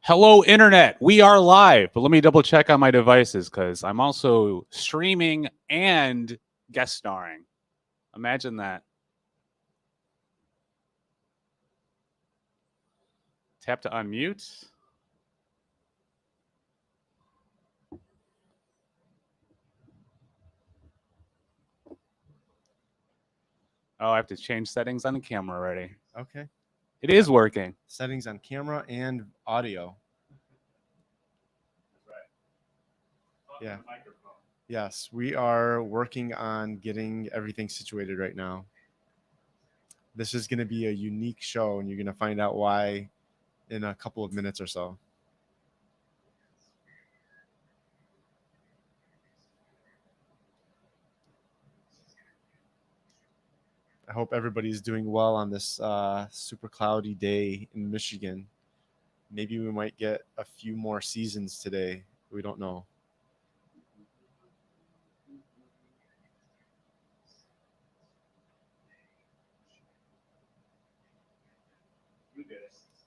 Hello, Internet. We are live, but let me double check on my devices because I'm also streaming and guest starring. Imagine that. Tap to unmute. Oh, I have to change settings on the camera already. Okay. It is working. Settings on camera and audio. That's right. Yeah. Yes, we are working on getting everything situated right now. This is going to be a unique show, and you're going to find out why in a couple of minutes or so. I hope everybody's doing well on this super cloudy day in Michigan. Maybe we might get a few more seasons today. We don't know.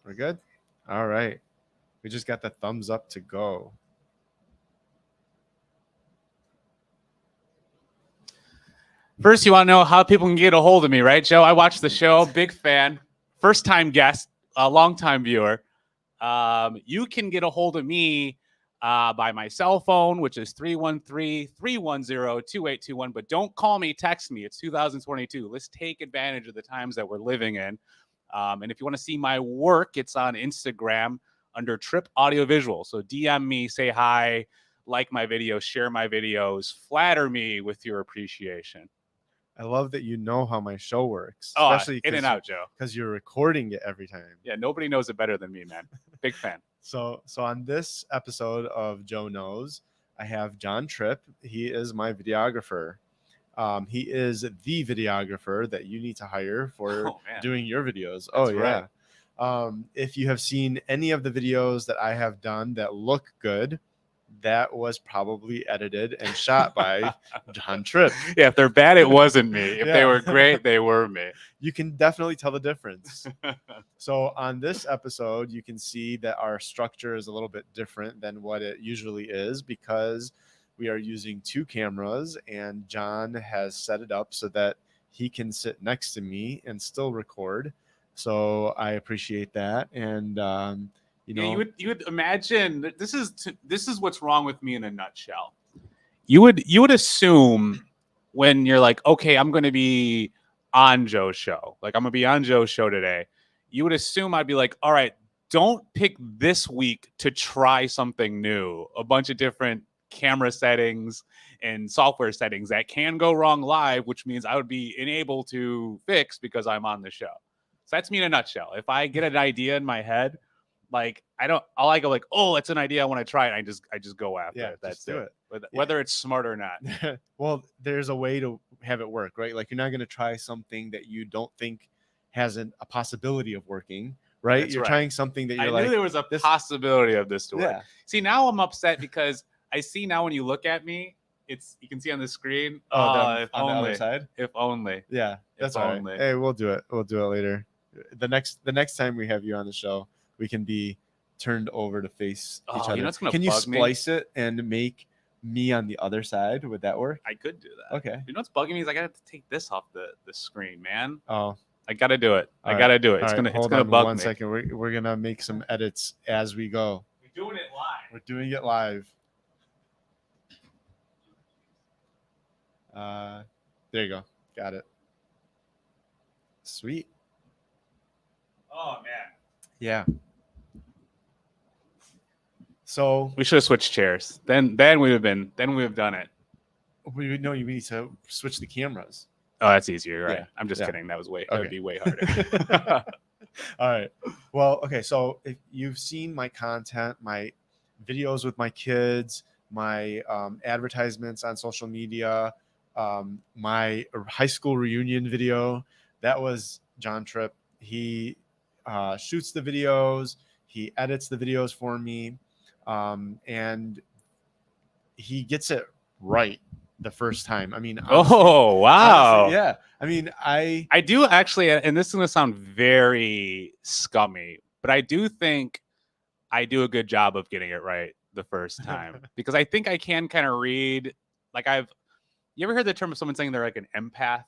We're good? All right. We just got the thumbs up to go. First, you want to know how people can get a hold of me, right, Joe? I watch the show, big fan, first time guest, a long time viewer. You can get a hold of me by my cell phone, which is 313-310-2821. But don't call me, text me. It's 2022. Let's take advantage of the times that we're living in. And if you want to see my work, it's on Instagram under Tripp Audiovisual. So DM me, say hi, like my videos, share my videos, flatter me with your appreciation. I love that you know how my show works, especially in and out, Joe, because you're recording it every time. Yeah, nobody knows it better than me, man. Big fan. So on this episode of Joe Knows, I have John Tripp. He is my videographer. He is the videographer that you need to hire for doing your videos. That's right. If you have seen any of the videos that I have done that look good, that was probably edited and shot by John Tripp. Yeah, if they're bad, it wasn't me. If they were great, they were me. You can definitely tell the difference. So on this episode, you can see that our structure is a little bit different than what it usually is because we are using two cameras, and John has set it up so that he can sit next to me and still record. So I appreciate that. And you would imagine that this is what's wrong with me in a nutshell. You would assume when you're like, okay, I'm going to be on Joe's show, like I'm going to be on Joe's show today. You would assume I'd be like, all right, don't pick this week to try something new, a bunch of different camera settings and software settings that can go wrong live, which means I would be unable to fix because I'm on the show. So that's me in a nutshell. If I get an idea in my head, like I'll go like, oh, that's an idea, I want to try it. I just go after it. That's it. Whether it's smart or not. Well, there's a way to have it work, right? Like you're not going to try something that you don't think has a possibility of working, right? That's you're right. Trying something that you're I knew there was a possibility of this to work. Yeah. See, now I'm upset because I see now when you look at me, you can see on the screen. On the other side. If only. Yeah, that's all right. Hey, we'll do it. We'll do it later. The next time we have you on the show, we can be turned over to face each other. You know what's gonna can you bug splice it and make me on the other side? Would that work? I could do that. Okay. You know what's bugging me is I gotta take this off the screen, man. Oh, I gotta do it. I gotta do it. It's gonna bug me. 1 second. We're gonna make some edits as we go. We're doing it live. We're doing it live. There you go. Got it. Sweet. Oh man. Yeah. So we should have switched chairs. Then we would have done it. We need to switch the cameras. Oh, that's easier, right? Yeah. I'm just kidding. That would be way harder. All right. Well, okay. So if you've seen my content, my videos with my kids, my advertisements on social media, my high school reunion video, that was John Tripp. He shoots the videos, he edits the videos for me, and he gets it right the first time. I mean, honestly, oh wow, honestly, yeah. I mean, I do actually, and this is going to sound very scummy, but I do think I do a good job of getting it right the first time because I think I can kind of read. Like you ever heard the term of someone saying they're like an empath?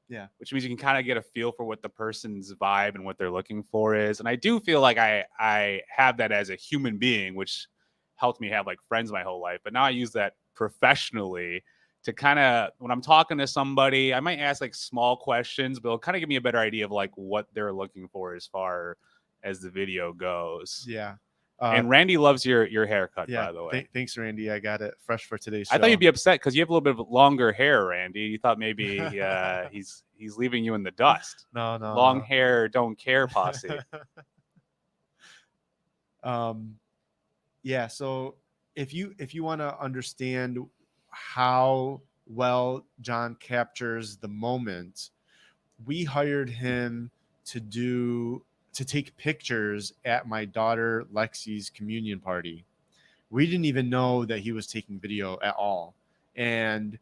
Yeah. Which means you can kind of get a feel for what the person's vibe and what they're looking for is. And I do feel like I have that as a human being, which helped me have like friends my whole life. But now I use that professionally to kind of, when I'm talking to somebody, I might ask like small questions, but it'll kind of give me a better idea of like what they're looking for as far as the video goes. Yeah. And Randy loves your haircut, yeah, by the way. Thanks, Randy. I got it fresh for today's show. I thought you'd be upset because you have a little bit of longer hair, Randy. You thought maybe he's leaving you in the dust. No. Long hair, don't care, posse. Yeah. So if you want to understand how well John captures the moment, we hired him to take pictures at my daughter Lexi's communion party. We didn't even know that he was taking video at all. And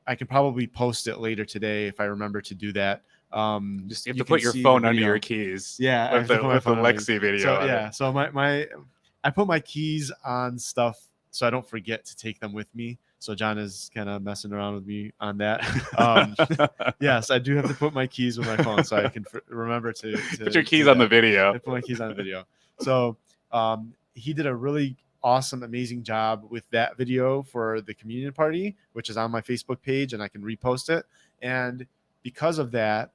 I can probably post it later today if I remember to do that. Just you have to put your phone under your keys. Yeah, with the Lexi video. So yeah, so I put my keys on stuff so I don't forget to take them with me. So John is kind of messing around with me on that. Yes, I do have to put my keys with my phone so I can remember to put your keys on the video. I put my keys on the video. So he did a really awesome, amazing job with that video for the communion party, which is on my Facebook page, and I can repost it. And because of that,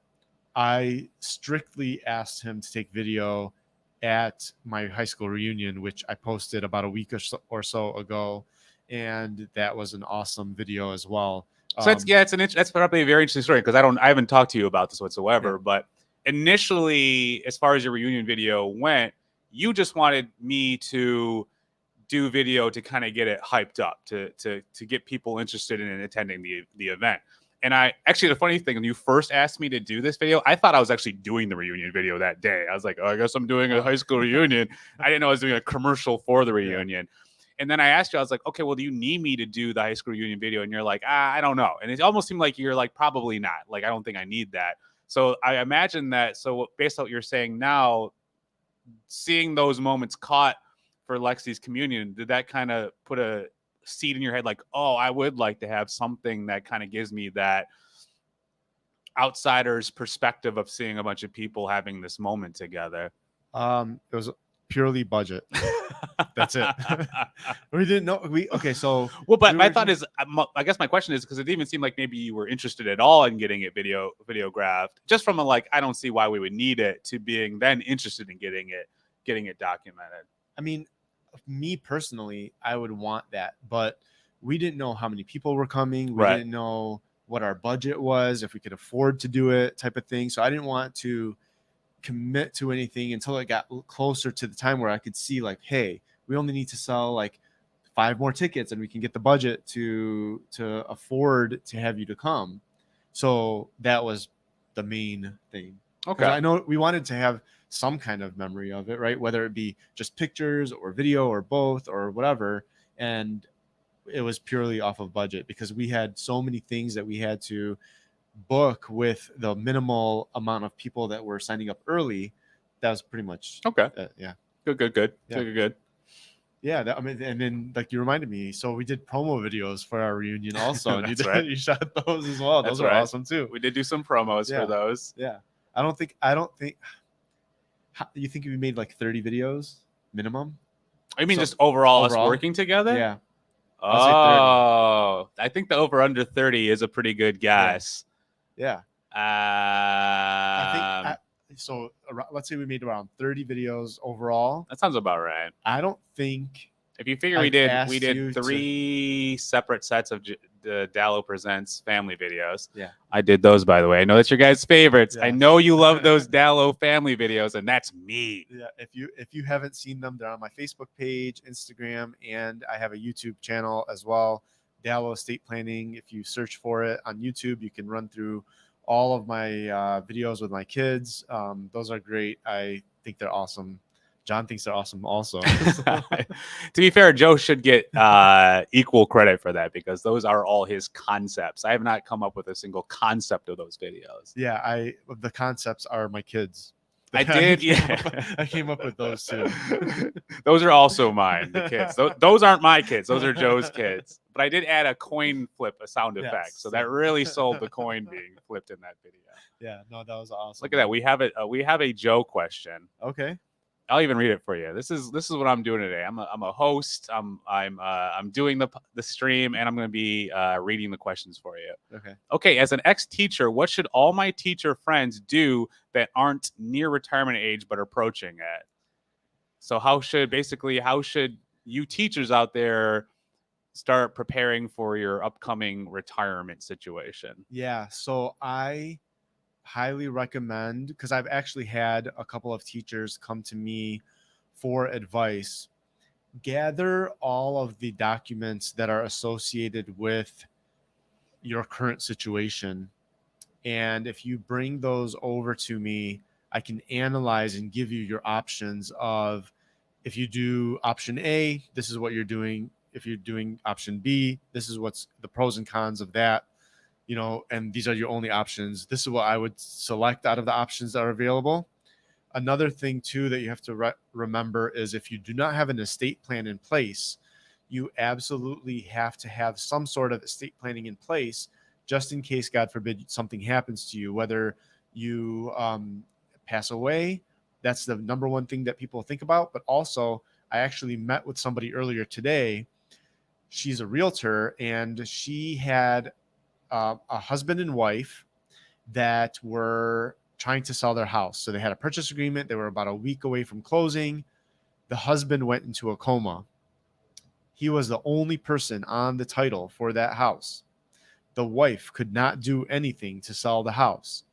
I strictly asked him to take video at my high school reunion, which I posted about a week or so ago. And that was an awesome video as well. So that's probably a very interesting story because I haven't talked to you about this whatsoever. Yeah. But initially, as far as your reunion video went, you just wanted me to do video to kind of get it hyped up, to get people interested in attending the event. And the funny thing, when you first asked me to do this video, I thought I was actually doing the reunion video that day. I was like, oh, I guess I'm doing a high school reunion. I didn't know I was doing a commercial for the reunion. Yeah. And then I asked you, I was like, okay, well, do you need me to do the high school reunion video? And you're like, I don't know. And it almost seemed like you're like, probably not. Like, I don't think I need that. So I imagine that. So based on what you're saying now, seeing those moments caught for Lexi's communion, did that kind of put a seed in your head? Like, oh, I would like to have something that kind of gives me that outsider's perspective of seeing a bunch of people having this moment together. It was purely budget. That's it. We didn't know. But my thought is, I guess my question is, because it even seemed like maybe you were interested at all in getting it videographed, just from I don't see why we would need it, to being then interested in getting it documented. I mean, me personally, I would want that, but we didn't know how many people were coming. We didn't know what our budget was, if we could afford to do it, type of thing. So I didn't want to commit to anything until it got closer to the time where I could see hey, we only need to sell 5 more tickets and we can get the budget to afford to have you to come. So that was the main thing. Okay. I know we wanted to have some kind of memory of it, right? Whether it be just pictures or video or both or whatever. And it was purely off of budget because we had so many things that we had to book with the minimal amount of people that were signing up early. That was pretty much okay. Yeah. Good. Yeah. Good. Yeah. And then you reminded me. So we did promo videos for our reunion also. And you shot those as well. Those are awesome too. We did do some promos for those. Yeah. I don't think. You think we made 30 videos minimum? I mean, just overall us working together? Yeah. Oh, I think the over under 30 is a pretty good guess. Yeah. I think so. Let's say we made around 30 videos overall. That sounds about right. I don't think. If you figure we did 3 separate sets of the Dallo Presents family videos. Yeah. I did those, by the way. I know that's your guys' favorites. Yeah. I know you love those Dallo family videos, and that's me. Yeah. If you haven't seen them, they're on my Facebook page, Instagram, and I have a YouTube channel as well, Dallo Estate Planning. If you search for it on YouTube, you can run through all of my videos with my kids. Those are great. I think they're awesome. John thinks they're awesome also. To be fair, Joe should get equal credit for that because those are all his concepts. I have not come up with a single concept of those videos. Yeah, the concepts are my kids. I did. Yeah, I came up with those too. Those are also mine. The kids. Those aren't my kids. Those are Joe's kids. But I did add a coin flip, a sound effect, so that really sold the coin being flipped in that video. Yeah, no, that was awesome. Look at that. We have a Joe question. Okay. I'll even read it for you. This is what I'm doing today. I'm a host. I'm doing the stream, and I'm going to be reading the questions for you. Okay. As an ex-teacher, what should all my teacher friends do that aren't near retirement age but approaching it? So how should you teachers out there start preparing for your upcoming retirement situation? Yeah. So I highly recommend, because I've actually had a couple of teachers come to me for advice, gather all of the documents that are associated with your current situation. And if you bring those over to me, I can analyze and give you your options of, if you do option A, this is what you're doing. If you're doing option B, this is what's the pros and cons of that. And these are your only options. This is what I would select out of the options that are available. Another thing too that you have to remember is, if you do not have an estate plan in place, you absolutely have to have some sort of estate planning in place, just in case, God forbid, something happens to you, whether you pass away. That's the number one thing that people think about. But also, I actually met with somebody earlier today. She's a realtor, and she had a husband and wife that were trying to sell their house. So they had a purchase agreement. They were about a week away from closing. The husband went into a coma. He was the only person on the title for that house. The wife could not do anything to sell the house.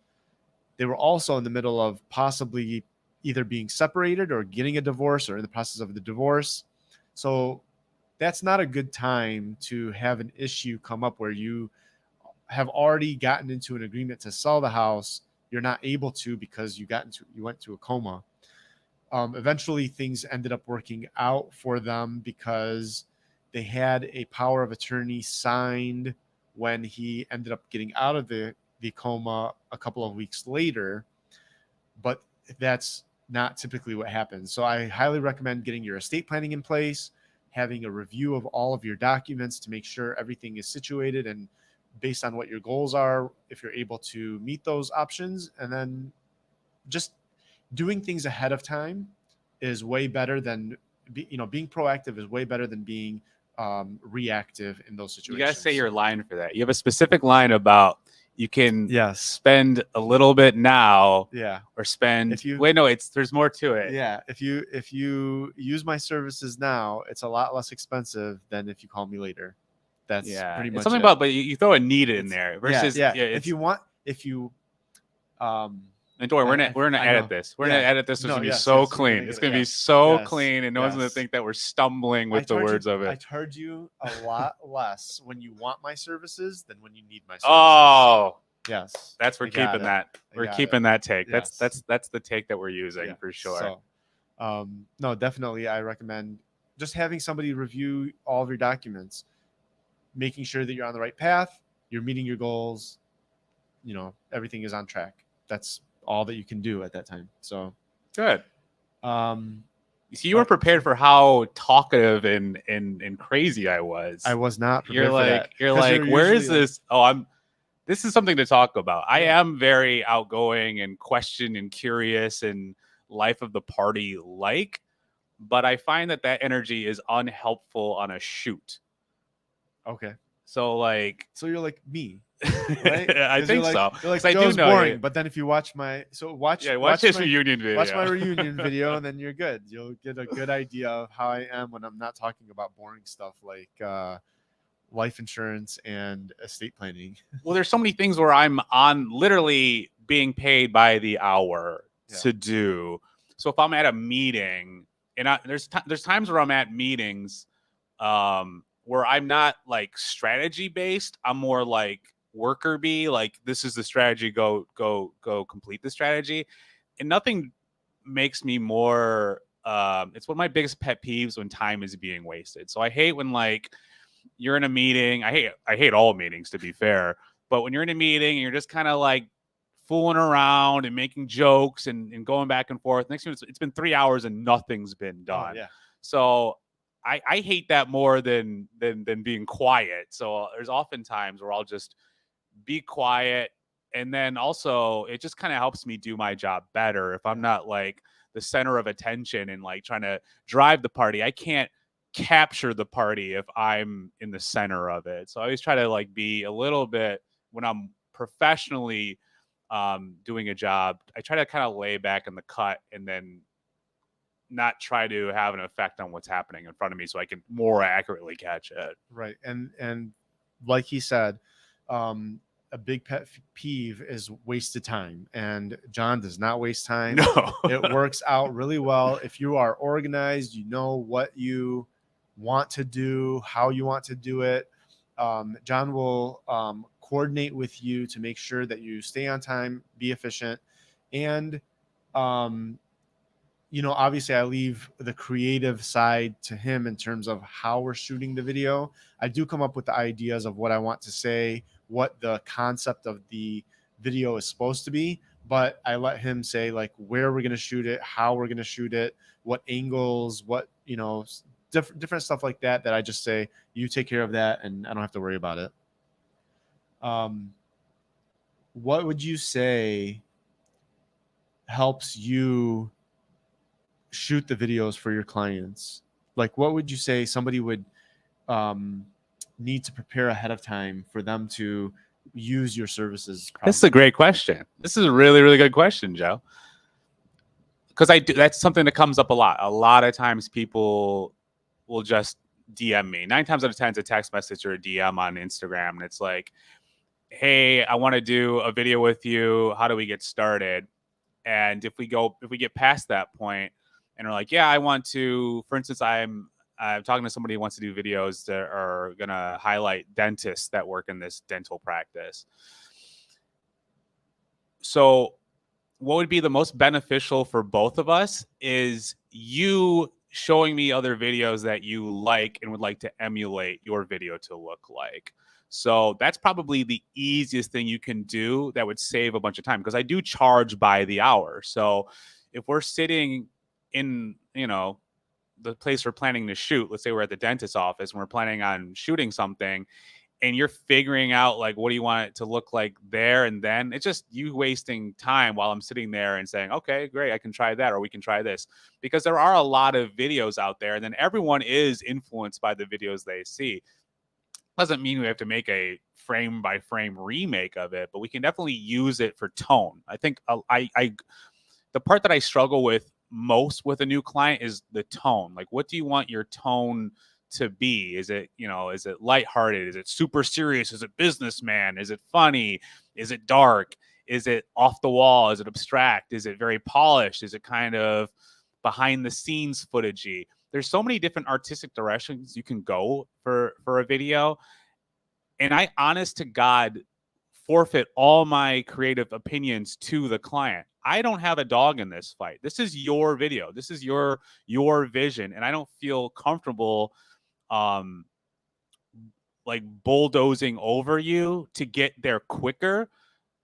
They were also in the middle of possibly either being separated or getting a divorce, or in the process of the divorce. So that's not a good time to have an issue come up where you have already gotten into an agreement to sell the house. You're not able to because you went to a coma. Eventually, things ended up working out for them because they had a power of attorney signed when he ended up getting out of the coma a couple of weeks later. But that's not typically what happens. So I highly recommend getting your estate planning in place, having a review of all of your documents to make sure everything is situated and based on what your goals are, if you're able to meet those options. And then just doing things ahead of time is way better than being proactive is way better than being reactive in those situations. You gotta say your line for that. You have a specific line about you can spend a little bit now, or spend. There's more to it. Yeah, if you use my services now, it's a lot less expensive than if you call me later. That's pretty much it's something about, but you throw a need in there versus if you and don't worry, we're gonna edit this. We're gonna edit this. It's gonna be so clean. It's gonna be so clean, and no one's gonna think that we're stumbling with the words of it. I charge you a lot less when you want my services than when you need my services. Oh, yes, we're keeping that. We're keeping that take. That's the take that we're using for sure. So, no, definitely, I recommend just having somebody review all of your documents, making sure that you're on the right path, you're meeting your goals, everything is on track. That's all that you can do at that time. So good. So you were prepared for how talkative and crazy I was. I was not prepared for that. You're like, where is this? This is something to talk about. I am very outgoing and question and curious and life of the party but I find that energy is unhelpful on a shoot. Okay. So you're like me, right? I think so. You're like, I do know boring. But then if you watch watch his reunion video. Watch my reunion video, and then you're good. You'll get a good idea of how I am when I'm not talking about boring stuff like life insurance and estate planning. Well, there's so many things where I'm on literally being paid by the hour to do. So if I'm at a meeting, and there's times where I'm at meetings where I'm not like strategy based. I'm more like worker bee. Like, this is the strategy. Go complete the strategy. And nothing makes me more. It's one of my biggest pet peeves when time is being wasted. So I hate when you're in a meeting. I hate all meetings, to be fair. But when you're in a meeting and you're just kind of fooling around and making jokes and going back and forth. Next thing it's been 3 hours and nothing's been done. Oh, yeah. So I hate that more than being quiet. So there's often times where I'll just be quiet, and then also it just kind of helps me do my job better if I'm not like the center of attention and like trying to drive the party. I can't capture the party if I'm in the center of it. So I always try to like be a little bit when I'm professionally doing a job. I try to kind of lay back in the cut and then not try to have an effect on what's happening in front of me so I can more accurately catch it. Right. And like he said, a big pet peeve is wasted time, and John does not waste time. No. It works out really well. If you are organized, you know what you want to do, how you want to do it. John will coordinate with you to make sure that you stay on time, be efficient. And, obviously I leave the creative side to him in terms of how we're shooting the video. I do come up with the ideas of what I want to say, what the concept of the video is supposed to be, but I let him say like where we're going to shoot it, how we're going to shoot it, what angles, what, different stuff like that I just say, you take care of that and I don't have to worry about it. What would you say helps you shoot the videos for your clients? Like, what would you say somebody would need to prepare ahead of time for them to use your services? This is a great question. This is a really, really good question, Joe. Because that's something that comes up a lot. A lot of times people will just DM me. 9 times out of 10, it's a text message or a DM on Instagram. And it's like, hey, I want to do a video with you. How do we get started? And if we get past that point and are like, yeah, I want to, for instance, I'm talking to somebody who wants to do videos that are going to highlight dentists that work in this dental practice. So what would be the most beneficial for both of us is you showing me other videos that you like and would like to emulate your video to look like. So that's probably the easiest thing you can do that would save a bunch of time, because I do charge by the hour. So if we're sitting in, the place we're planning to shoot, let's say we're at the dentist's office and we're planning on shooting something, and you're figuring out like, what do you want it to look like there and then, it's just you wasting time while I'm sitting there and saying, okay, great, I can try that, or we can try this. Because there are a lot of videos out there, and then everyone is influenced by the videos they see. Doesn't mean we have to make a frame by frame remake of it, but we can definitely use it for tone. I think the part that I struggle with most with a new client is the tone. Like, what do you want your tone to be? Is it, is it lighthearted? Is it super serious? Is it businessman? Is it funny? Is it dark? Is it off the wall? Is it abstract? Is it very polished? Is it kind of behind the scenes footagey? There's so many different artistic directions you can go for a video. And I, honest to God, forfeit all my creative opinions to the client. I don't have a dog in this fight. This is your video. This is your vision. And I don't feel comfortable like bulldozing over you to get there quicker,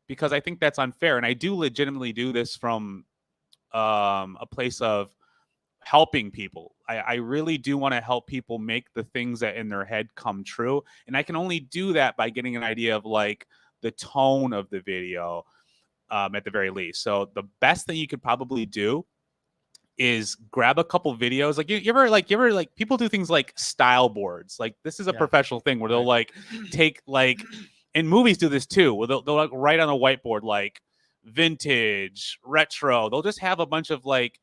because I think that's unfair. And I do legitimately do this from a place of helping people. I really do want to help people make the things that in their head come true. And I can only do that by getting an idea of like the tone of the video at the very least. So the best thing you could probably do is grab a couple videos. Like you ever people do things like style boards. Like this is a professional thing where they'll like take like, and movies do this too, where they'll like write on a whiteboard like vintage, retro. They'll just have a bunch of like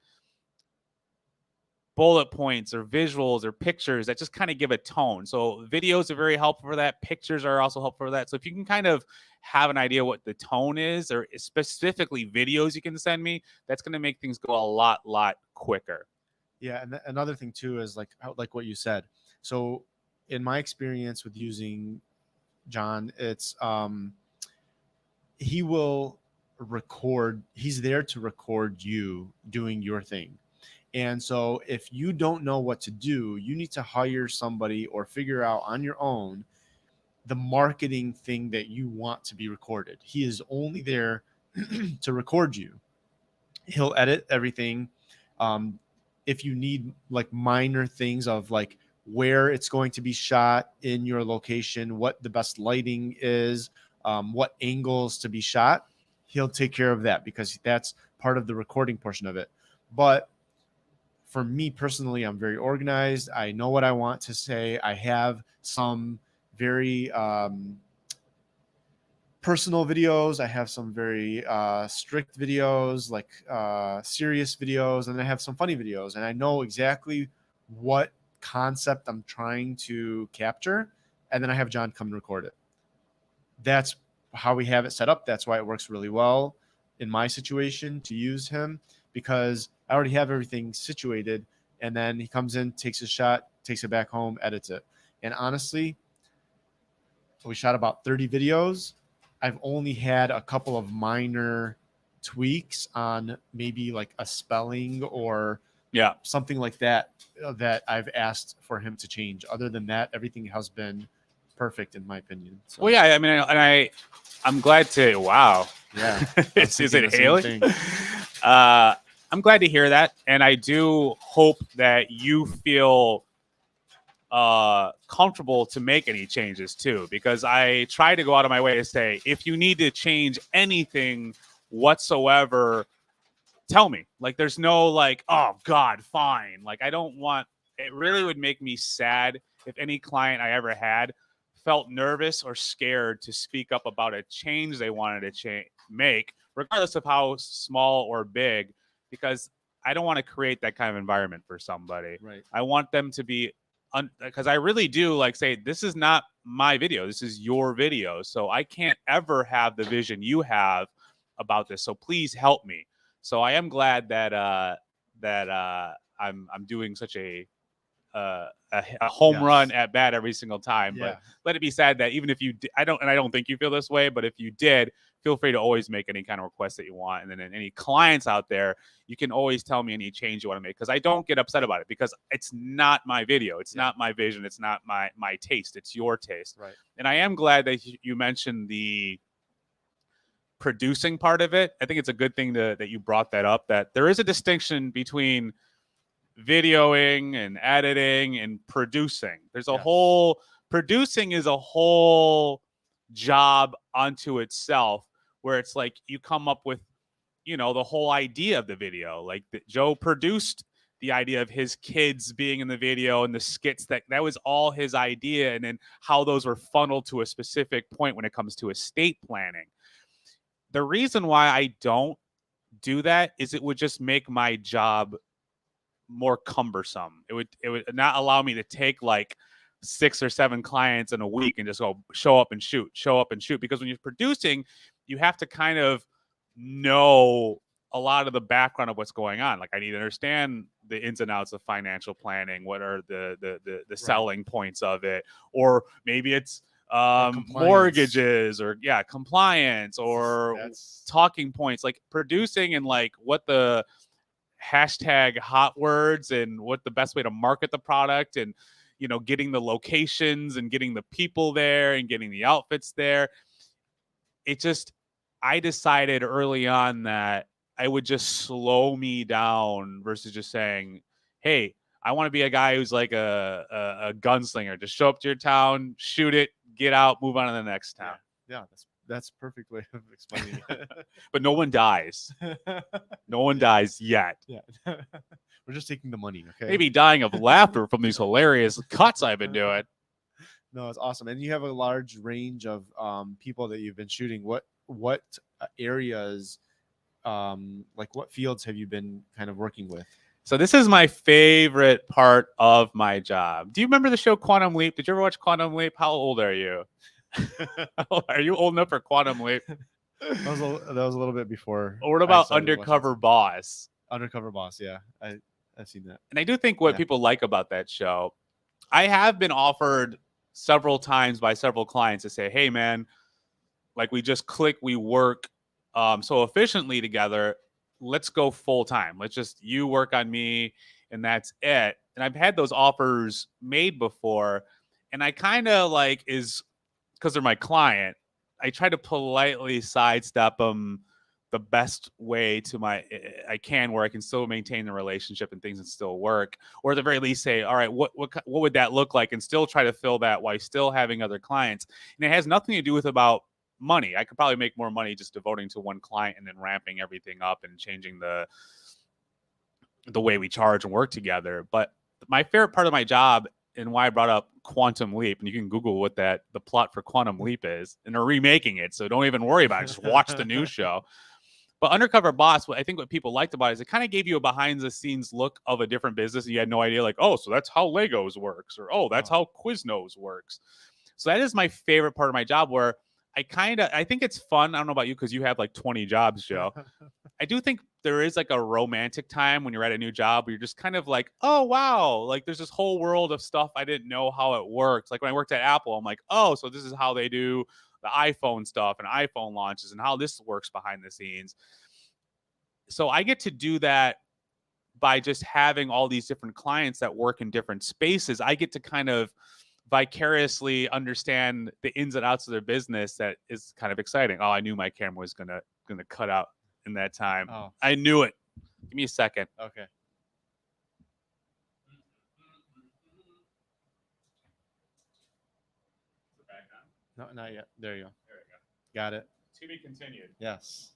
bullet points or visuals or pictures that just kind of give a tone. So videos are very helpful for that. Pictures are also helpful for that. So if you can kind of have an idea what the tone is, or specifically videos you can send me, that's going to make things go a lot quicker. Yeah. And another thing too is like what you said. So in my experience with using John, it's he will record. He's there to record you doing your thing. And so if you don't know what to do, you need to hire somebody or figure out on your own the marketing thing that you want to be recorded. He is only there to record you. He'll edit everything. If you need like minor things of like where it's going to be shot in your location, what the best lighting is, what angles to be shot, he'll take care of that because that's part of the recording portion of it. But for me personally, I'm very organized. I know what I want to say. I have some very personal videos. I have some very strict videos, like serious videos, and I have some funny videos. And I know exactly what concept I'm trying to capture. And then I have John come and record it. That's how we have it set up. That's why it works really well in my situation to use him, because I already have everything situated. And then he comes in, takes a shot, takes it back home, edits it. And honestly, we shot about 30 videos. I've only had a couple of minor tweaks on maybe like a spelling or something like that that I've asked for him to change. Other than that, everything has been perfect in my opinion. So. Well, yeah, I mean, I'm glad to. Wow. Yeah. Is it Haley? I'm glad to hear that, and I do hope that you feel comfortable to make any changes too, because I try to go out of my way to say, if you need to change anything whatsoever, tell me. Like, there's no like, oh God, fine. Like, I don't want. It really would make me sad if any client I ever had felt nervous or scared to speak up about a change they wanted to make, regardless of how small or big, because I don't want to create that kind of environment for somebody. Right. I want them to be, because I really do like say, this is not my video. This is your video. So I can't ever have the vision you have about this. So please help me. So I am glad that I'm doing such a home run at bat every single time. But let it be said that even if you I don't think you feel this way, but if you did, feel free to always make any kind of request that you want. And then any clients out there, you can always tell me any change you want to make, because I don't get upset about it, because it's not my video. It's not my vision. It's not my taste. It's your taste. Right. And I am glad that you mentioned the producing part of it. I think it's a good thing that you brought that up, that there is a distinction between videoing and editing and producing. There's a whole, producing is a whole job unto itself, where it's like you come up with, the whole idea of the video. Like Joe produced the idea of his kids being in the video and the skits, that was all his idea. And then how those were funneled to a specific point when it comes to estate planning. The reason why I don't do that is it would just make my job more cumbersome. It would not allow me to take like 6 or 7 clients in a week and just go show up and shoot. Because when you're producing, you have to kind of know a lot of the background of what's going on. Like, I need to understand the ins and outs of financial planning. What are the selling points of it? Or maybe it's mortgages or compliance or talking points, like producing, and like what the hashtag hot words and what the best way to market the product, and getting the locations and getting the people there and getting the outfits there. I decided early on that I would just slow me down versus just saying, hey, I want to be a guy who's like a gunslinger. Just show up to your town, shoot it, get out, move on to the next town. Yeah, that's a perfect way of explaining it. But no one dies. No one dies yet. Yeah. We're just taking the money, okay? Maybe dying of laughter from these hilarious cuts I've been doing. No, it's awesome. And you have a large range of people that you've been shooting. What areas, like what fields have you been kind of working with? So this is my favorite part of my job. Do you remember the show Quantum Leap? Did you ever watch Quantum Leap? How old are you? Are you old enough for Quantum Leap? That was a little bit before. Or what about Undercover Boss? Undercover Boss, yeah. I've seen that. And I do think what people like about that show, I have been offered several times by several clients to say, hey, man, like we just click, we work so efficiently together. Let's go full time. Let's just, you work on me and that's it. And I've had those offers made before. And I kind of like because they're my client, I try to politely sidestep them the best way I can, where I can still maintain the relationship and things and still work, or at the very least say, all right, what would that look like, and still try to fill that while still having other clients. And it has nothing to do with about money. I could probably make more money just devoting to one client and then ramping everything up and changing the way we charge and work together. But my favorite part of my job, and why I brought up Quantum Leap, and you can Google what the plot for Quantum Leap is, and they're remaking it, so don't even worry about it. Just watch the new show. But Undercover Boss, I think what people liked about it is it kind of gave you a behind-the-scenes look of a different business, and you had no idea, like, oh, so that's how Legos works, or oh, that's how Quiznos works. So that is my favorite part of my job, where I think it's fun. I don't know about you, because you have like 20 jobs, Joe. I do think there is like a romantic time when you're at a new job where you're just kind of like, oh, wow, like there's this whole world of stuff I didn't know how it works. Like when I worked at Apple, I'm like, oh, so this is how they do the iPhone stuff and iPhone launches and how this works behind the scenes. So I get to do that by just having all these different clients that work in different spaces. I get to kind of vicariously understand the ins and outs of their business. That is kind of exciting. Oh, I knew my camera was gonna cut out in that time. Oh. I knew it. Give me a second. Okay. No, not yet. There you go. There we go. Got it. To be continued. Yes.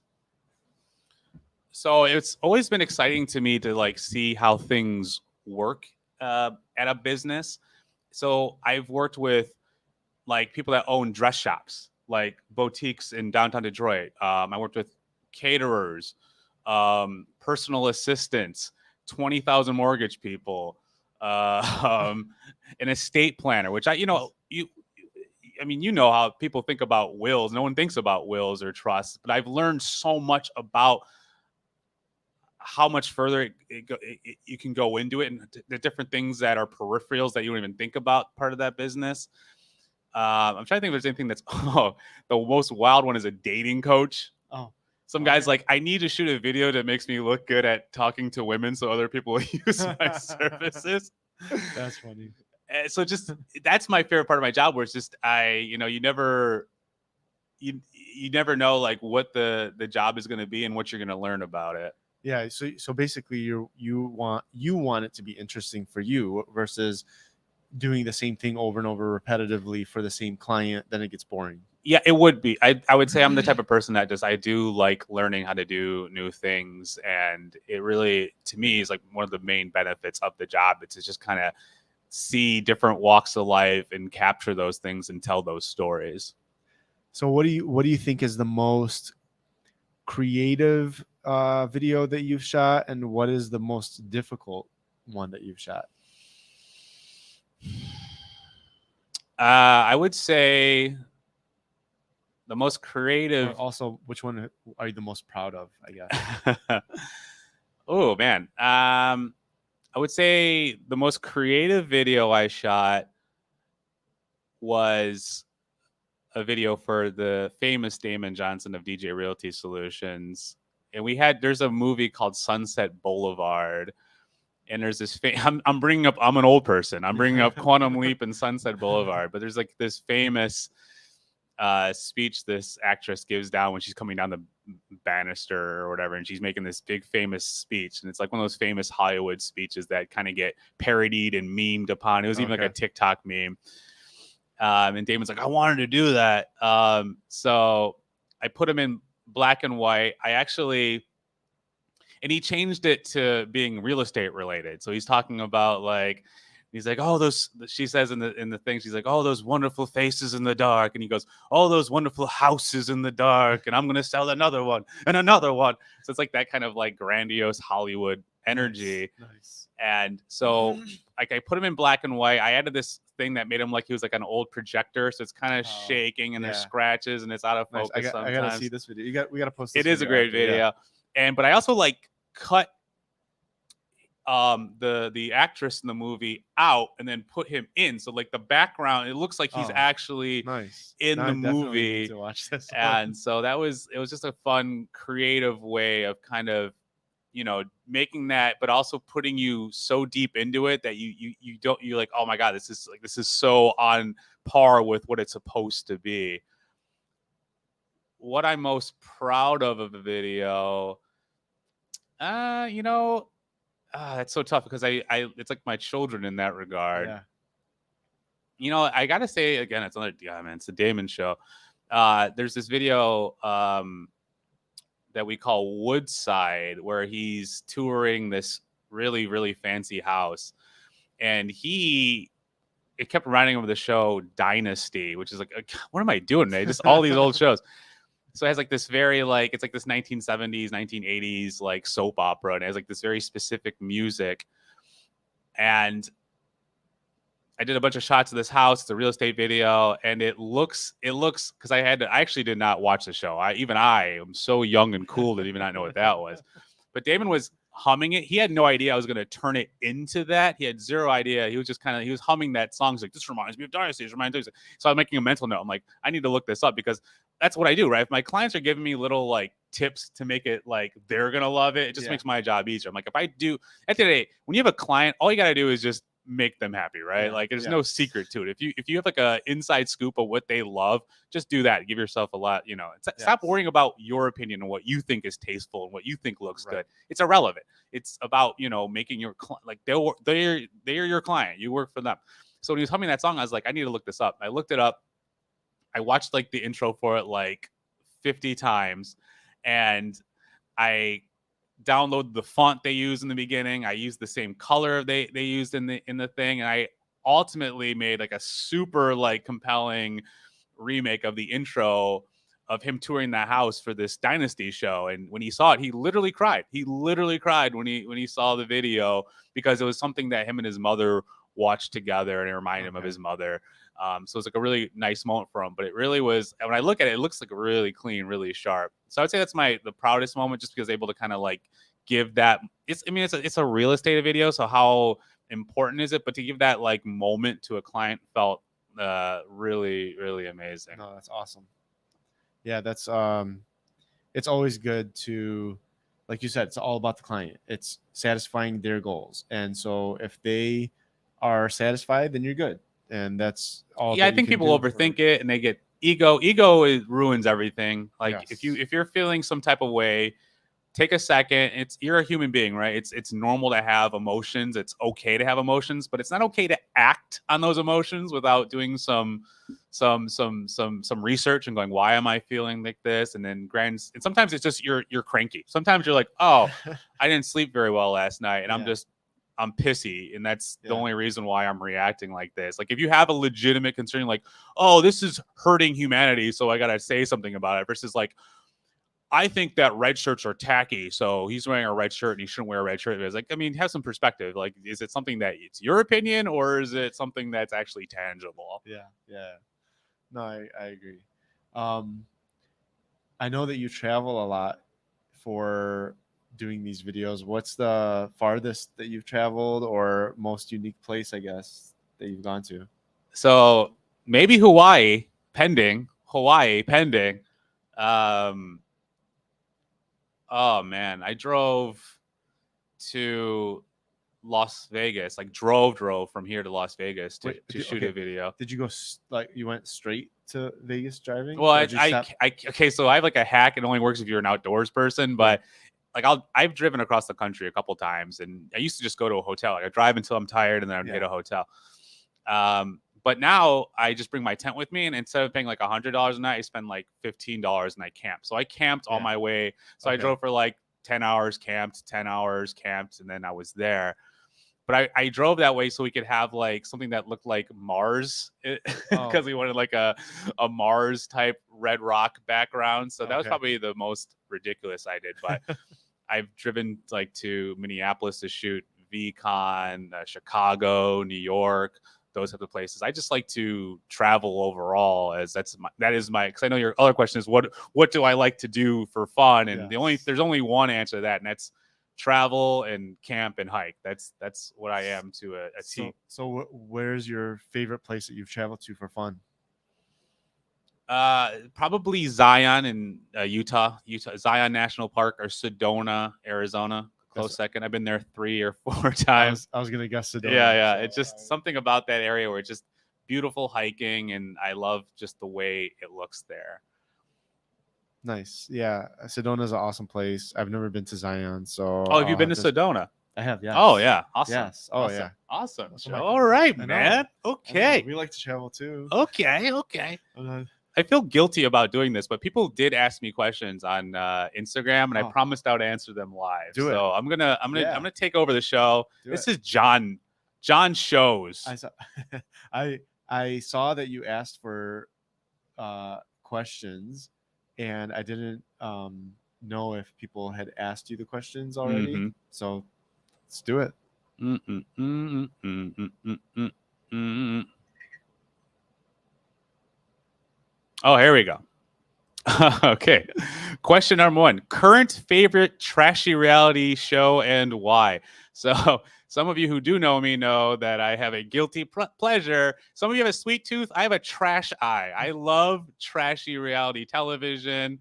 So it's always been exciting to me to like see how things work at a business. So I've worked with like people that own dress shops, like boutiques in downtown Detroit. I worked with caterers, personal assistants, 20,000 mortgage people, an estate planner, which I mean, you know how people think about wills. No one thinks about wills or trusts, but I've learned so much about how much further you can go into it, and the different things that are peripherals that you don't even think about part of that business. I'm trying to think if there's anything that's the most wild one is a dating coach. Oh, some guys like, I need to shoot a video that makes me look good at talking to women so other people will use my services. That's funny. So just that's my favorite part of my job, where it's just you never know like what the job is going to be and what you're going to learn about it. Yeah, so basically you want it to be interesting for you versus doing the same thing over and over repetitively for the same client. Then it gets boring. Yeah, it would be. I would say I'm the type of person that I do like learning how to do new things, and it really, to me, is like one of the main benefits of the job. It's to just kind of see different walks of life and capture those things and tell those stories. So what do you think is the most creative video that you've shot, and what is the most difficult one that you've shot? I would say the most creative. Or also, which one are you the most proud of, I guess? Oh man, I would say the most creative video I shot was a video for the famous Damon Johnson of DJ Realty Solutions. And there's a movie called Sunset Boulevard. And there's this, I'm bringing up, I'm an old person. I'm bringing up Quantum Leap and Sunset Boulevard. But there's like this famous speech this actress gives down when she's coming down the banister or whatever. And she's making this big famous speech. And it's like one of those famous Hollywood speeches that kind of get parodied and memed upon. It was even like a TikTok meme. And Damon's like, I wanted to do that. So I put him in black and white. And he changed it to being real estate related. So he's talking about like, he's like, oh, she says in the thing, she's like, oh, those wonderful faces in the dark. And he goes, oh, those wonderful houses in the dark. And I'm going to sell another one and another one. So it's like that kind of like grandiose Hollywood energy. Nice. And so like I put him in black and white. I added this thing that made him like he was like an old projector. So it's kind of shaking and there's scratches and it's out of focus. Nice. I gotta see this video. We gotta post this. It is a great video. Yeah. But I also like cut the actress in the movie out and then put him in. So like the background, it looks like he's actually in the movie. To watch this. And so it was just a fun, creative way of kind of, making that, but also putting you so deep into it that you're like, oh my God, this is so on par with what it's supposed to be. what I'm most proud of the video, you know, that's so tough because I it's like my children in that regard. Yeah. You know, I gotta say again, it's another man, it's the Damon show. There's this video that we call Woodside, where he's touring this really, really fancy house. And it kept reminding him of the show Dynasty, which is like, what am I doing today? Just all these old shows. So it has like this very like, it's like this 1970s, 1980s like soap opera, and it has like this very specific music. And I did a bunch of shots of this house. It's a real estate video, and it looks because I actually did not watch the show. I am so young and cool to even not know what that was. But Damon was humming it. He had no idea I was going to turn it into that. He had zero idea. He was just he was humming that song. He's like, this reminds me of Dynasty. This reminds me. So I'm making a mental note. I'm like, I need to look this up because that's what I do, right? If my clients are giving me little like tips to make it like they're going to love it, it just makes my job easier. I'm like, if I do, at the end of the day, when you have a client, all you got to do is just make them happy, right? Yeah, like there's no secret to it. If you have like a inside scoop of what they love, just do that. Give yourself a lot, you know. Stop worrying about your opinion and what you think is tasteful and what you think looks good. It's irrelevant. It's about, you know, making your like they're your client. You work for them. So when he was humming that song, I was like, I need to look this up. I looked it up. I watched like the intro for it like 50 times, and I download the font they use in the beginning. I used the same color they used in the thing, and I ultimately made like a super like compelling remake of the intro of him touring the house for this Dynasty show. And when he saw it, he literally cried. He literally cried when he saw the video because it was something that him and his mother watched together, and it reminded him of his mother. So it's like a really nice moment for him, but it really was, when I look at it, it looks like really clean, really sharp. So I would say that's the proudest moment, just because able to kind of like give that, it's a real estate video. So how important is it? But to give that like moment to a client felt really, really amazing. No, that's awesome. Yeah. That's, it's always good to, like you said, it's all about the client. It's satisfying their goals. And so if they are satisfied, then you're good. And that's all. Yeah, I think people overthink it and they get ego. Ruins everything. Like if you're feeling some type of way, take a second. You're a human being, right? It's normal to have emotions. It's okay to have emotions, but it's not okay to act on those emotions without doing some research and going, why am I feeling like this? And then and sometimes it's just you're cranky. Sometimes you're like, oh, I didn't sleep very well last night, and I'm pissy, and that's the only reason why I'm reacting like this. Like if you have a legitimate concern, like, oh, this is hurting humanity, so I gotta say something about it, versus like, I think that red shirts are tacky, so he's wearing a red shirt and he shouldn't wear a red shirt. It's like, I mean, have some perspective. Like, is it something that it's your opinion, or is it something that's actually tangible? Yeah. No, I agree. I know that you travel a lot for doing these videos. What's the farthest that you've traveled, or most unique place, I guess, that you've gone to? So maybe Hawaii, pending. Oh man, I drove to Las Vegas, like drove from here to Las Vegas to shoot a video. Did you go like you went straight to Vegas driving? Well, okay, so I have like a hack. It only works if you're an outdoors person, but like I've driven across the country a couple times, and I used to just go to a hotel. Like I drive until I'm tired, and then I'd hit a hotel. But now I just bring my tent with me, and instead of paying like $100 a night, I spend like $15 and I camp. So I camped on my way. So I drove for like 10 hours, camped, and then I was there. But I drove that way so we could have like something that looked like Mars, because we wanted like a Mars type red rock background. So that was probably the most ridiculous I did. But I've driven like to Minneapolis to shoot VCon, Chicago, New York, those types of places. I just like to travel overall, as that is my, because I know your other question is what do I like to do for fun? And there's only one answer to that, and that's travel and camp and hike. That's what I am to a T. So where's your favorite place that you've traveled to for fun? Probably Zion in Utah, Zion National Park, or Sedona, Arizona. Close second. I've been there 3 or 4 times. I was gonna guess Sedona. Yeah. It's just something about that area where it's just beautiful hiking, and I love just the way it looks there. Nice. Yeah, Sedona's an awesome place. I've never been to Zion, so Oh, have you I'll been have to to. Sedona? I have, yes. Oh yeah, awesome. Yes. Oh awesome. yeah. Awesome. That's my- All right, I know. man. I know. Okay. We like to travel too. Okay. I feel guilty about doing this, but people did ask me questions on Instagram, and I promised I would answer them live. Do it. So I'm gonna take over the show. This is John shows. I saw that you asked for questions, and I didn't know if people had asked you the questions already. Mhm. So let's do it. Oh, here we go. Okay. Question number 1. Current favorite trashy reality show and why? So some of you who do know me know that I have a guilty pleasure. Some of you have a sweet tooth. I have a trash eye. I love trashy reality television.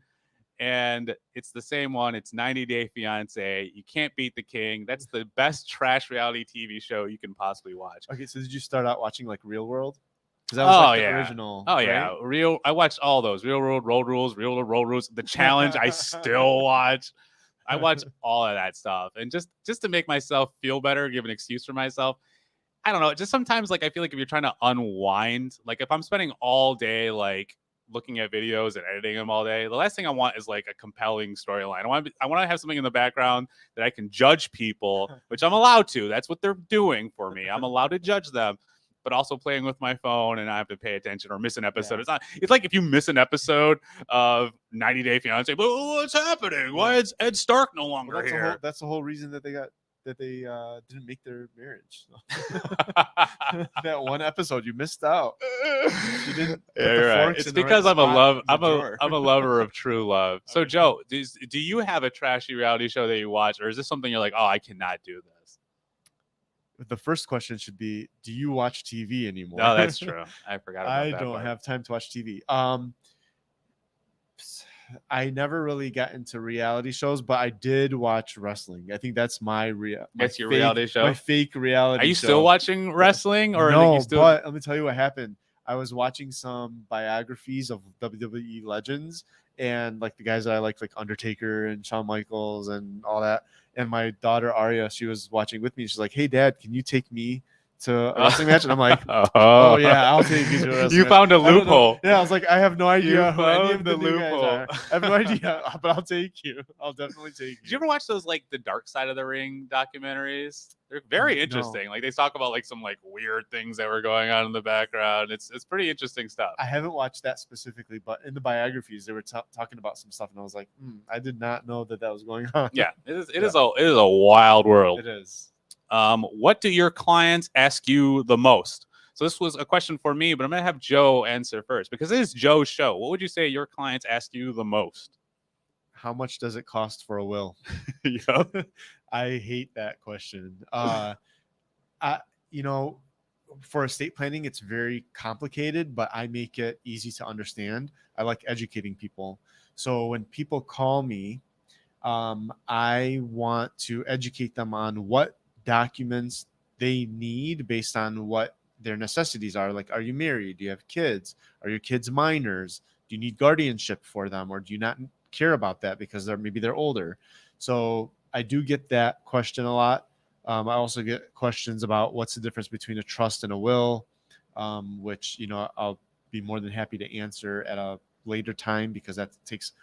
And it's the same one. It's 90 Day Fiance. You can't beat the king. That's the best trash reality TV show you can possibly watch. Okay, so did you start out watching like Real World? Because that was the original. Oh yeah, right? I watched all those. Real World, Road Rules, Real World, Road Rules. The Challenge, I still watch. I watch all of that stuff, and just to make myself feel better, give an excuse for myself. I don't know. Just sometimes, like I feel like if you're trying to unwind, like if I'm spending all day like looking at videos and editing them all day, the last thing I want is like a compelling storyline. I want to have something in the background that I can judge people, which I'm allowed to. That's what they're doing for me. I'm allowed to judge them, but also playing with my phone and I have to pay attention or miss an episode. Yeah. It's like if you miss an episode of 90 Day Fiance, but what's happening? Why is Ed Stark no longer here? That's the whole reason that they didn't make their marriage. So. That one episode you missed out. You didn't. Yeah, you're right. It's because I'm a lover of true love. So Joe, do you have a trashy reality show that you watch, or is this something you're like, oh, I cannot do this? The first question should be, do you watch TV anymore? No, that's true. I forgot about that. I don't have time to watch TV. I never really got into reality shows, but I did watch wrestling. I think that's that's your reality show. My fake reality. Are you still watching wrestling, or no? But let me tell you what happened. I was watching some biographies of WWE legends, and like the guys that I like Undertaker and Shawn Michaels and all that. And my daughter Aria, she was watching with me. She's like, "Hey, Dad, can you take me to a wrestling match?" And I'm like, "Oh yeah, I'll take you to a wrestling match." Found a loophole. Yeah, I was like, I have no idea who any of the loophole. I have no idea, but I'll take you. I'll definitely take you. Did you ever watch those like the Dark Side of the Ring documentaries? They're very interesting. No. Like they talk about like some like weird things that were going on in the background. It's pretty interesting stuff. I haven't watched that specifically, but in the biographies they were talking about some stuff, and I was like, I did not know that was going on. Yeah, it is a wild world. It is. What do your clients ask you the most? So this was a question for me, but I'm going to have Joe answer first because it is Joe's show. What would you say your clients ask you the most? How much does it cost for a will? Yeah. I hate that question. For estate planning, it's very complicated, but I make it easy to understand. I like educating people. So when people call me, I want to educate them on what documents they need based on what their necessities are. Like, are you married? Do you have kids? Are your kids minors? Do you need guardianship for them, or do you not care about that because they're older? So I do get that question a lot. I also get questions about what's the difference between a trust and a will, which I'll be more than happy to answer at a later time because that takes.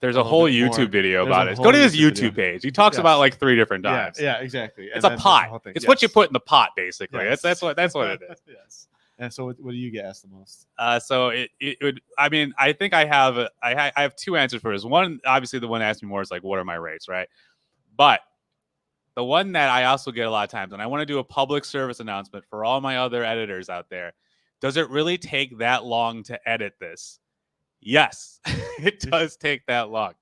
There's a whole YouTube video about it. Go to his YouTube page. He talks about like 3 different times. Yeah, exactly. It's a pot. It's what you put in the pot, basically. Yes. That's what it is. Yes. And so, what do you get asked the most? So it would. I mean, I think I have 2 answers for this. One, obviously, the one asked me more is like, what are my rates, right? But the one that I also get a lot of times, and I want to do a public service announcement for all my other editors out there. Does it really take that long to edit this? Yes, it does take that long.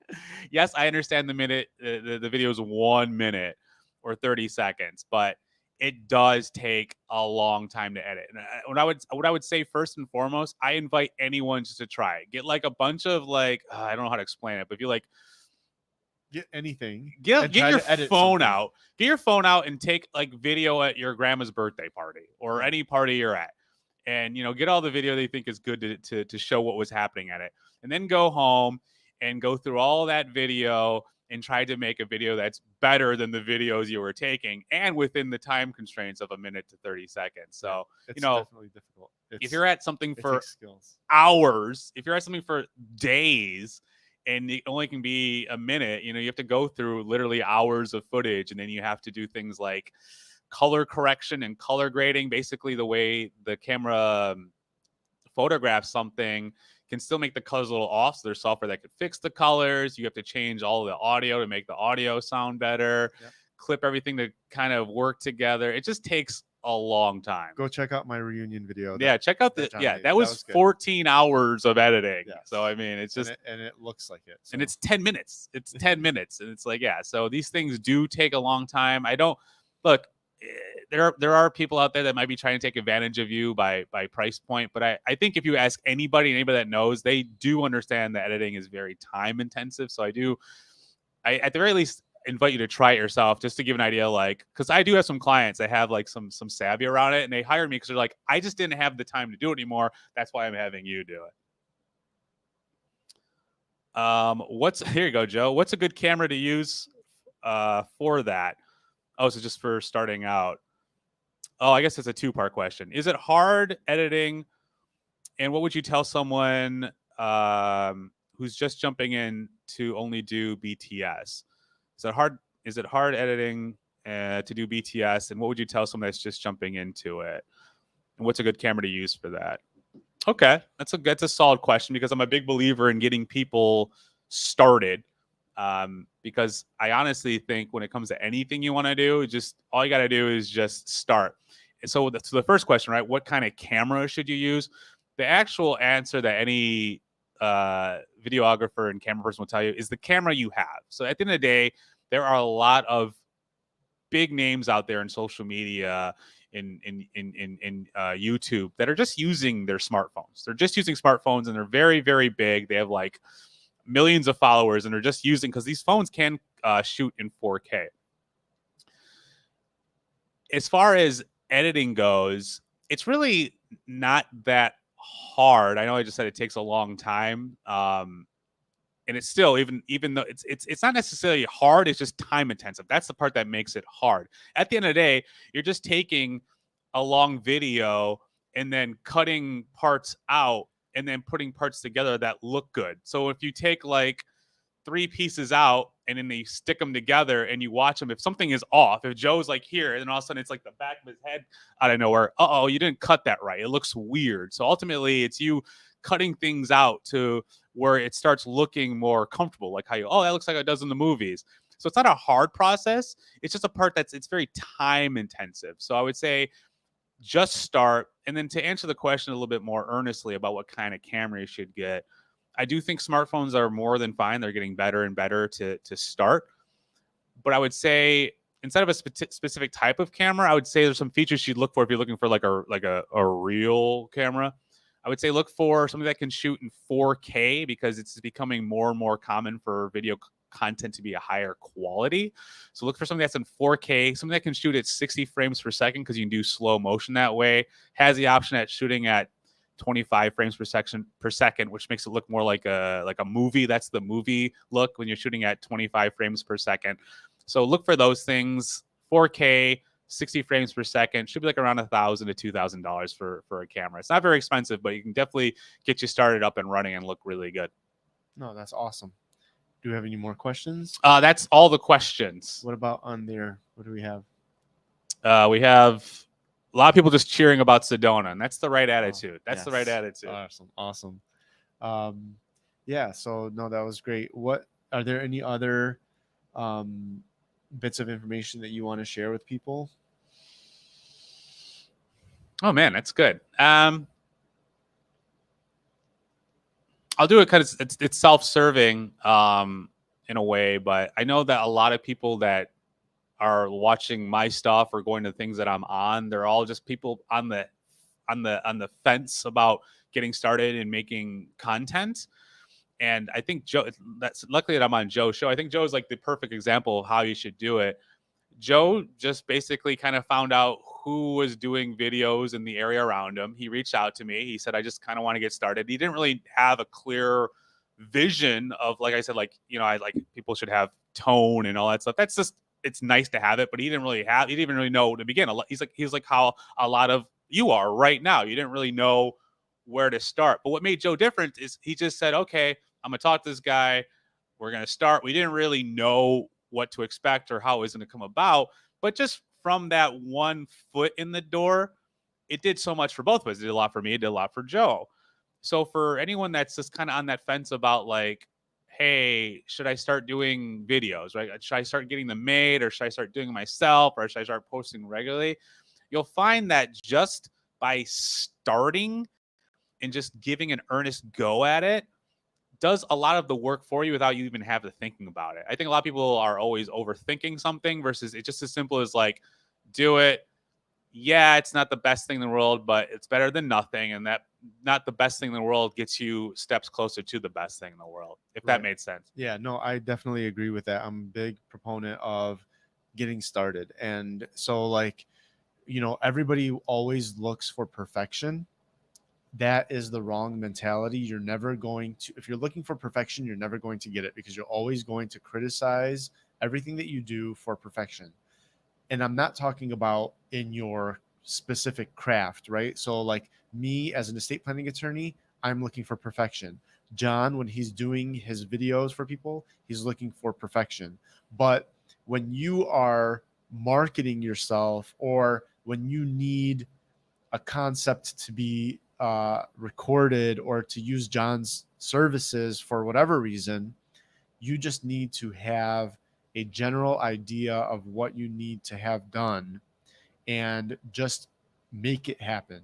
Yes, I understand the video is 1 minute or 30 seconds, but it does take a long time to edit. And what I would say first and foremost, I invite anyone just to try it. Get like a bunch of like, I don't know how to explain it, but if you like get anything, get your phone out, get your phone out and take like video at your grandma's birthday party or any party you're at. And, get all the video they think is good to show what was happening at it. And then go home and go through all that video and try to make a video that's better than the videos you were taking and within the time constraints of a minute to 30 seconds. So, it's definitely difficult. If you're at something for skills. Hours, if you're at something for days and it only can be a minute, you have to go through literally hours of footage, and then you have to do things like color correction and color grading. Basically, the way the camera photographs something can still make the colors a little off. So there's software that could fix the colors. You have to change all of the audio to make the audio sound better, clip everything to kind of work together. It just takes a long time. Go check out my reunion video. Check out that was 14 hours of editing. Yes. So I mean, it's just and it looks like it. So. And it's 10 minutes. It's 10 minutes, and it's like, so these things do take a long time. I don't look. There are people out there that might be trying to take advantage of you by price point, but I think if you ask anybody that knows, they do understand that editing is very time intensive. So I at the very least invite you to try it yourself, just to give an idea. Like, because I do have some clients that have like some savvy around it, and they hired me because they're like, I just didn't have the time to do it anymore. That's why I'm having you do it. Here you go, Joe. What's a good camera to use for that? Oh, so just for starting out. Oh, I guess it's a two-part question. Is it hard editing? And what would you tell someone who's just jumping in to only do BTS? Is it hard editing to do BTS? And what would you tell someone that's just jumping into it? And what's a good camera to use for that? Okay, that's a solid question, because I'm a big believer in getting people started. Because I honestly think when it comes to anything you want to do, just all you got to do is just start. And so the first question, right? What kind of camera should you use? The actual answer that any videographer and camera person will tell you is the camera you have. So at the end of the day, there are a lot of big names out there in social media, in YouTube, that are just using their smartphones. They're just using smartphones, and they're very, very big. They have like millions of followers, and they're just using, because these phones can shoot in 4K. As far as editing goes, it's really not that hard. I know I just said it takes a long time, and it's still, even though it's not necessarily hard, it's just time intensive. That's the part that makes it hard. At the end of the day, you're just taking a long video and then cutting parts out and then putting parts together that look good. So if you take like 3 pieces out and then they stick them together and you watch them, if something is off, if Joe's like here and then all of a sudden it's like the back of his head out of nowhere, you didn't cut that right. It looks weird. So ultimately it's you cutting things out to where it starts looking more comfortable, like how that looks like it does in the movies. So it's not a hard process. It's just a part it's very time intensive. So I would say just start. And then to answer the question a little bit more earnestly about what kind of camera you should get, I do think smartphones are more than fine. They're getting better and better to start. But I would say instead of a specific type of camera, I would say there's some features you'd look for if you're looking for like a real camera. I would say look for something that can shoot in 4K, because it's becoming more and more common for video content to be a higher quality. So look for something that's in 4K, something that can shoot at 60 frames per second, because you can do slow motion that way. Has the option at shooting at 25 frames per second, which makes it look more like a movie. That's the movie look when you're shooting at 25 frames per second. So look for those things. 4K, 60 frames per second, should be like around $1,000 to $2,000 for a camera. It's not very expensive, but you can definitely get you started up and running and look really good. No, that's awesome. Do we have any more questions? That's all the questions. What about on there? What do we have? We have a lot of people just cheering about Sedona, and that's the right attitude. That's the right attitude. Awesome. Yeah. So no, that was great. What are there any other bits of information that you want to share with people? Oh man, that's good. I'll do it because it's self-serving in a way, but I know that a lot of people that are watching my stuff or going to things that I'm on, they're all just people on the fence about getting started and making content. And I think that's luckily that I'm on Joe's show. I think Joe's like the perfect example of how you should do it. Joe just basically kind of found out who was doing videos in the area around him. He reached out to me. He said, I just kind of want to get started. He didn't really have a clear vision of, like I said, like, I like people should have tone and all that stuff. That's just, it's nice to have it, but he didn't even really know to begin. He's like how a lot of you are right now. You didn't really know where to start. But what made Joe different is he just said, okay, I'm gonna talk to this guy. We're gonna start. We didn't really know what to expect or how it was gonna come about, but just from that one foot in the door, it did so much for both of us. It did a lot for me. It did a lot for Joe. So for anyone that's just kind of on that fence about like, hey, should I start doing videos, right? Should I start getting them made, or should I start doing it myself, or should I start posting regularly? You'll find that just by starting and just giving an earnest go at it does a lot of the work for you without you even have to thinking about it. I think a lot of people are always overthinking something versus it's just as simple as like, do it. Yeah, it's not the best thing in the world, but it's better than nothing. And that not the best thing in the world gets you steps closer to the best thing in the world, if that made sense. Yeah, no, I definitely agree with that. I'm a big proponent of getting started. And so, like, everybody always looks for perfection. That is the wrong mentality. You're never going to, if you're looking for perfection, you're never going to get it, because you're always going to criticize everything that you do for perfection. And I'm not talking about in your specific craft, right? So like me as an estate planning attorney, I'm looking for perfection. John, when he's doing his videos for people, he's looking for perfection. But when you are marketing yourself, or when you need a concept to be recorded, or to use John's services for whatever reason, you just need to have a general idea of what you need to have done and just make it happen.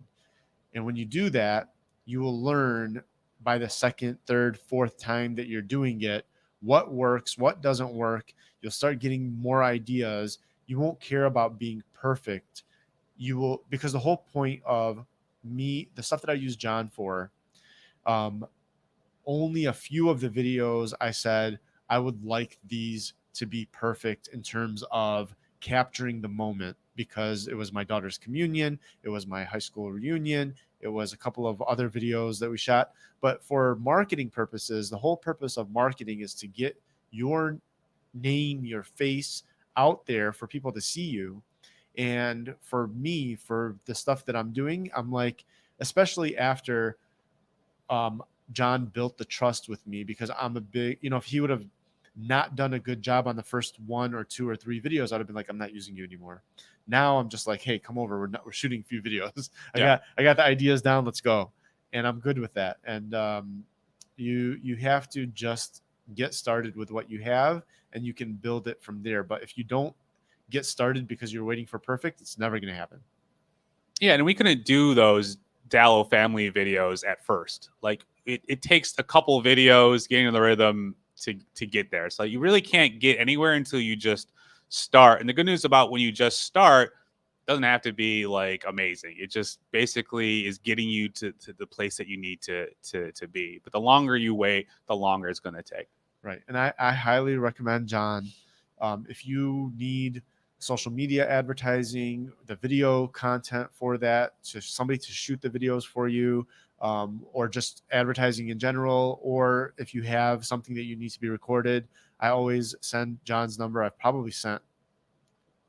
And when you do that, you will learn by the second, third, fourth time that you're doing it what works, what doesn't work. You'll start getting more ideas. You won't care about being perfect. You will, because the whole point of me, the stuff that I use John for, only a few of the videos I said I would like these to be perfect in terms of capturing the moment, because it was my daughter's communion, it was my high school reunion, it was a couple of other videos that we shot. But for marketing purposes, the whole purpose of marketing is to get your name, your face out there for people to see you. And for me, for the stuff that I'm doing, I'm like, especially after John built the trust with me, because I'm a big, if he would have not done a good job on the first 1 or 2 or 3 videos, I'd have been like, I'm not using you anymore. Now I'm just like, hey, come over. We're shooting a few videos. I got the ideas down. Let's go. And I'm good with that. And you have to just get started with what you have, and you can build it from there. But if you don't get started because you're waiting for perfect, it's never going to happen. Yeah, and we couldn't do those Dallo family videos at first. Like it takes a couple videos getting in the rhythm to get there. So you really can't get anywhere until you just start. And the good news about when you just start, doesn't have to be like amazing. It just basically is getting you to the place that you need to be. But the longer you wait, the longer it's going to take. Right. And I highly recommend John. If you need social media advertising, the video content for that, to somebody to shoot the videos for you, or just advertising in general, or if you have something that you need to be recorded, I always send John's number. I've probably sent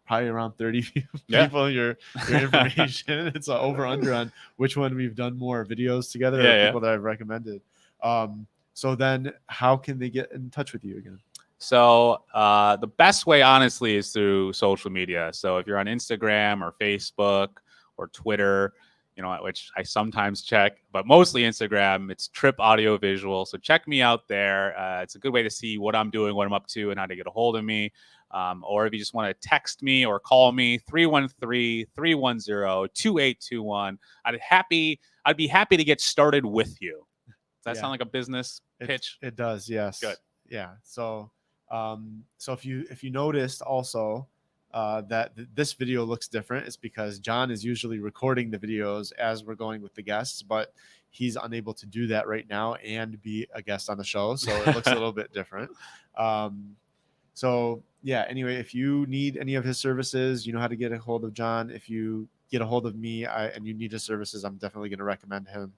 around 30 people your information. It's an over under on which one we've done more videos together, or people that I've recommended. So then how can they get in touch with you again? So the best way, honestly, is through social media. So if you're on Instagram or Facebook or Twitter, which I sometimes check, but mostly Instagram, it's Tripp Audio Visual. So check me out there. It's a good way to see what I'm doing, what I'm up to, and how to get a hold of me. Or if you just want to text me or call me, 313-310-2821. I'd be happy to get started with you. Does that sound like a business pitch? It does, yes. Good. Yeah. So if you noticed also that this video looks different, it's because John is usually recording the videos as we're going with the guests, but he's unable to do that right now and be a guest on the show. So it looks a little bit different. So yeah, anyway, if you need any of his services, you know how to get a hold of John. If you get a hold of me and you need his services, I'm definitely going to recommend him.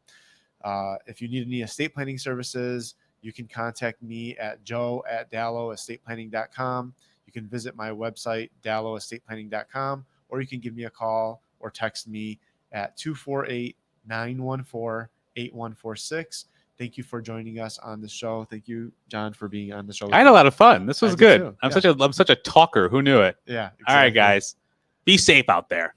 If you need any estate planning services, You can contact me at joe@dalloestateplanning.com. You can visit my website, dalloestateplanning.com, or you can give me a call or text me at 248-914-8146. Thank you for joining us on the show. Thank you, John, for being on the show. I had a lot of fun. This was good. Too. I'm such a talker. Who knew it? Yeah. Exactly. All right, guys. Be safe out there.